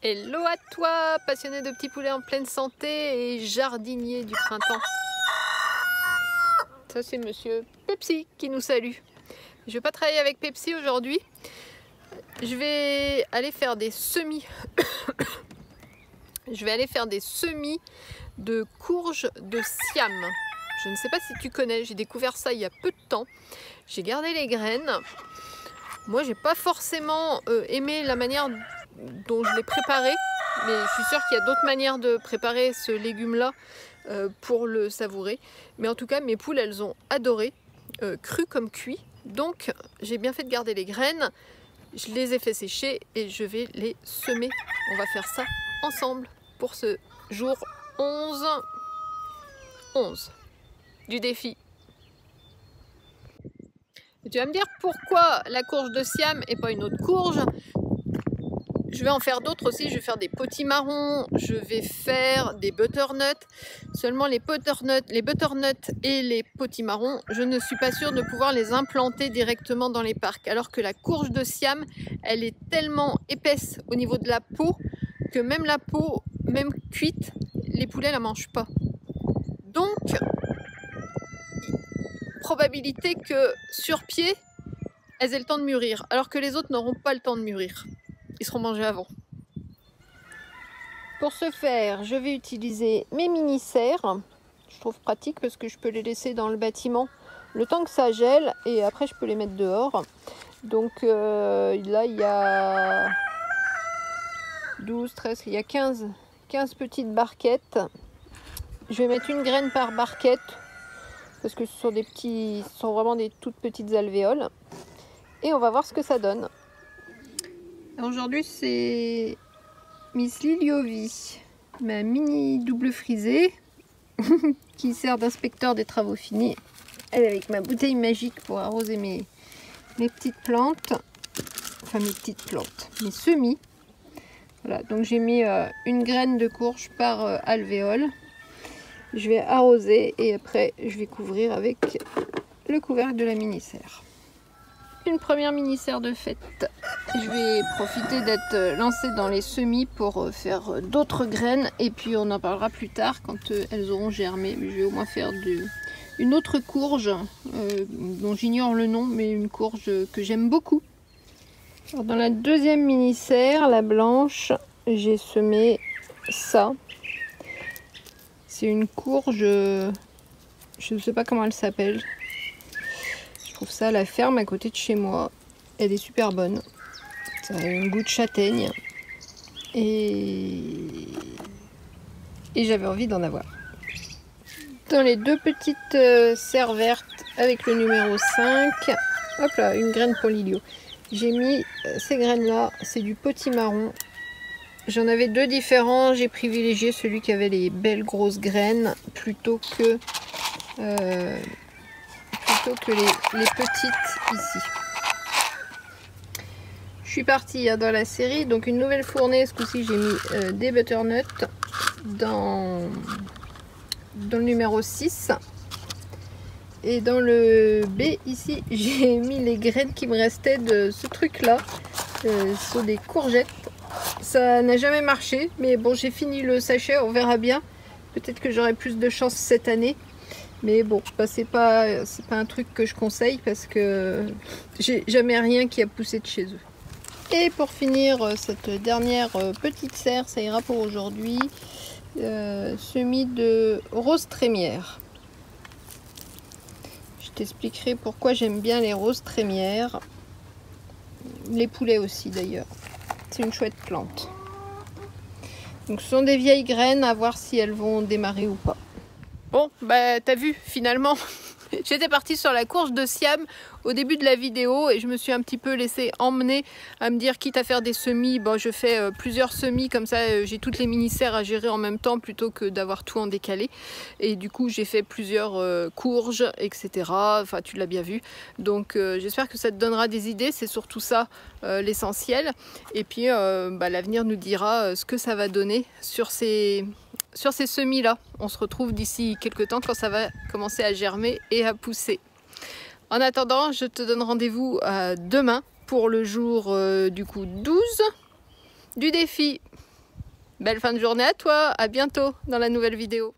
Hello à toi, passionné de petits poulets en pleine santé et jardinier du printemps. Ça c'est monsieur Pepsi qui nous salue. Je vais pas travailler avec Pepsi aujourd'hui. Je vais aller faire des semis. Je vais aller faire des semis de courges de Siam. Je ne sais pas si tu connais, j'ai découvert ça il y a peu de temps. J'ai gardé les graines. Moi j'ai pas forcément aimé la manière dont je l'ai préparé, mais je suis sûre qu'il y a d'autres manières de préparer ce légume là pour le savourer. Mais en tout cas mes poules elles ont adoré, cru comme cuit. Donc j'ai bien fait de garder les graines. Je les ai fait sécher et je vais les semer. On va faire ça ensemble pour ce jour 11 du défi. Et tu vas me dire pourquoi la courge de Siam et pas une autre courge. Je vais en faire d'autres aussi, je vais faire des potimarrons, je vais faire des butternuts. Seulement les butternuts et les potimarrons, je ne suis pas sûre de pouvoir les implanter directement dans les parcs. Alors que la courge de Siam, elle est tellement épaisse au niveau de la peau que même la peau, même cuite, les poulets la mangent pas. Donc, probabilité que sur pied, elles aient le temps de mûrir, alors que les autres n'auront pas le temps de mûrir. Ils seront mangés avant. Pour ce faire, je vais utiliser mes mini-serres. Je trouve pratique parce que je peux les laisser dans le bâtiment le temps que ça gèle et après je peux les mettre dehors. Donc là il y a 12, 13, il y a 15 petites barquettes. Je vais mettre une graine par barquette parce que ce sont vraiment des toutes petites alvéoles. Et on va voir ce que ça donne. Aujourd'hui c'est Miss Liliovi, ma mini double frisée qui sert d'inspecteur des travaux finis. Elle est avec ma bouteille magique pour arroser mes petites plantes, enfin mes semis. Voilà, donc j'ai mis une graine de courge par alvéole. Je vais arroser et après je vais couvrir avec le couvercle de la mini-serre. Une première mini-serre de fête. Je vais profiter d'être lancée dans les semis pour faire d'autres graines et puis on en parlera plus tard quand elles auront germé. Je vais au moins faire une autre courge dont j'ignore le nom, mais une courge que j'aime beaucoup. Alors, dans la deuxième mini-serre, la blanche, j'ai semé ça. C'est une courge, je ne sais pas comment elle s'appelle. Je trouve ça à la ferme à côté de chez moi. Elle est super bonne. Ça a un goût de châtaigne. Et j'avais envie d'en avoir. Dans les deux petites serres vertes avec le numéro 5. Hop là, une graine pour Lilio. J'ai mis ces graines-là. C'est du potimarron. J'en avais deux différents. J'ai privilégié celui qui avait les belles grosses graines plutôt que les petites ici. Je suis partie dans la série, donc une nouvelle fournée. Ce coup-ci j'ai mis des butternuts dans le numéro 6. Et dans le B ici, j'ai mis les graines qui me restaient de ce truc là. Ce sont des courgettes. Ça n'a jamais marché, mais bon, j'ai fini le sachet, on verra bien. Peut-être que j'aurai plus de chance cette année. Mais bon, bah, c'est pas un truc que je conseille parce que j'ai jamais rien qui a poussé de chez eux. Et pour finir cette dernière petite serre, ça ira pour aujourd'hui. Semis de rose trémière. Je t'expliquerai pourquoi j'aime bien les roses trémières. Les poulets aussi d'ailleurs. C'est une chouette plante. Donc ce sont des vieilles graines, à voir si elles vont démarrer ou pas. Bon, bah t'as vu, finalement, j'étais partie sur la courge de Siam au début de la vidéo et je me suis un petit peu laissée emmener à me dire quitte à faire des semis, bon je fais plusieurs semis comme ça j'ai toutes les mini-serres à gérer en même temps plutôt que d'avoir tout en décalé. Et du coup j'ai fait plusieurs courges, etc. Enfin tu l'as bien vu. Donc j'espère que ça te donnera des idées, c'est surtout ça l'essentiel. Et puis l'avenir nous dira ce que ça va donner sur ces semis là. On se retrouve d'ici quelques temps quand ça va commencer à germer et à pousser. En attendant, je te donne rendez-vous demain pour le jour du coup 12 du défi. Belle fin de journée à toi, à bientôt dans la nouvelle vidéo.